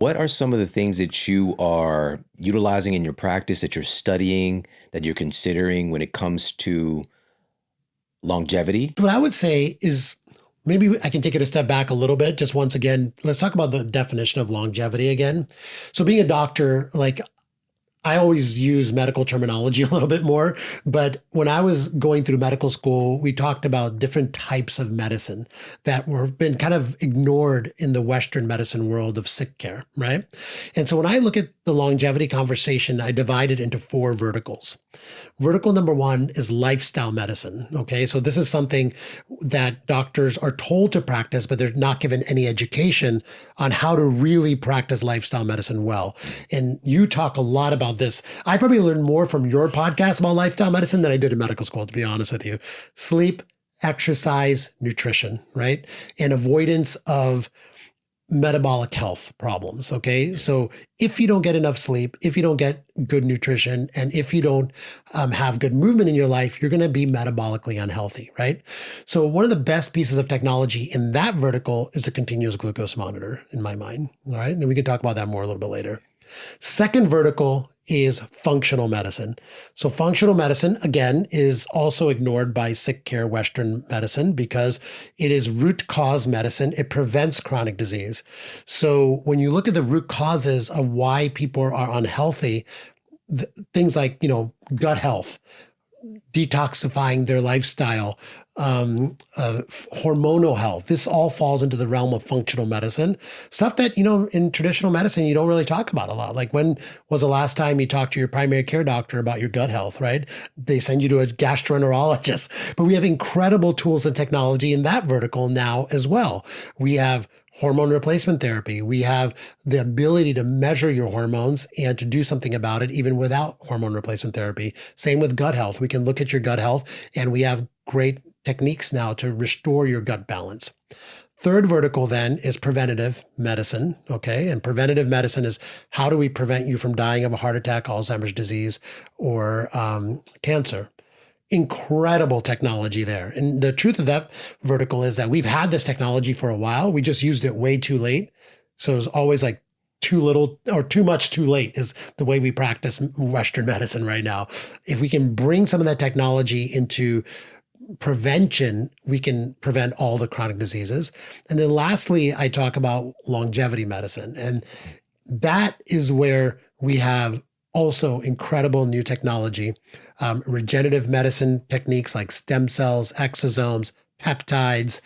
What are some of the things that you are utilizing in your practice, that you're studying, that you're considering when it comes to longevity? What I would say is maybe I can take it a step back a little bit. Just once again, let's talk about the definition of longevity again. So being a doctor, like I always use medical terminology a little bit more, but when I was going through medical school, we talked about different types of medicine that were been kind of ignored in the Western medicine world of sick care, right? And so when I look at the longevity conversation, I divide it into four verticals. Vertical number one is lifestyle medicine. Okay. So this is something that doctors are told to practice, but they're not given any education on how to really practice lifestyle medicine well. And you talk a lot about this. I probably learned more from your podcast about lifestyle medicine than I did in medical school, to be honest with you. Sleep, exercise, nutrition, right? And avoidance of metabolic health problems. Okay. So if you don't get enough sleep, if you don't get good nutrition, and if you don't have good movement in your life, you're going to be metabolically unhealthy. Right. So one of the best pieces of technology in that vertical is a continuous glucose monitor in my mind. All right. And we can talk about that more a little bit later. Second vertical is functional medicine. So functional medicine, again, is also ignored by sick care Western medicine because it is root cause medicine. It prevents chronic disease. So when you look at the root causes of why people are unhealthy, things like, gut health, detoxifying their lifestyle, hormonal health. This all falls into the realm of functional medicine. Stuff that, in traditional medicine, you don't really talk about a lot. Like when was the last time you talked to your primary care doctor about your gut health, right? They send you to a gastroenterologist. But we have incredible tools and technology in that vertical now as well. We have hormone replacement therapy. We have the ability to measure your hormones and to do something about it even without hormone replacement therapy. Same with gut health. We can look at your gut health and we have great techniques now to restore your gut balance. Third vertical then is preventative medicine. Okay. And preventative medicine is how do we prevent you from dying of a heart attack, Alzheimer's disease, or cancer? Incredible technology there. And the truth of that vertical is that we've had this technology for a while. We just used it way too late. So it's always like too little or too much too late is the way we practice Western medicine right now. If we can bring some of that technology into prevention, we can prevent all the chronic diseases. And then lastly, I talk about longevity medicine. And that is where we have also incredible new technology, regenerative medicine techniques like stem cells, exosomes, peptides,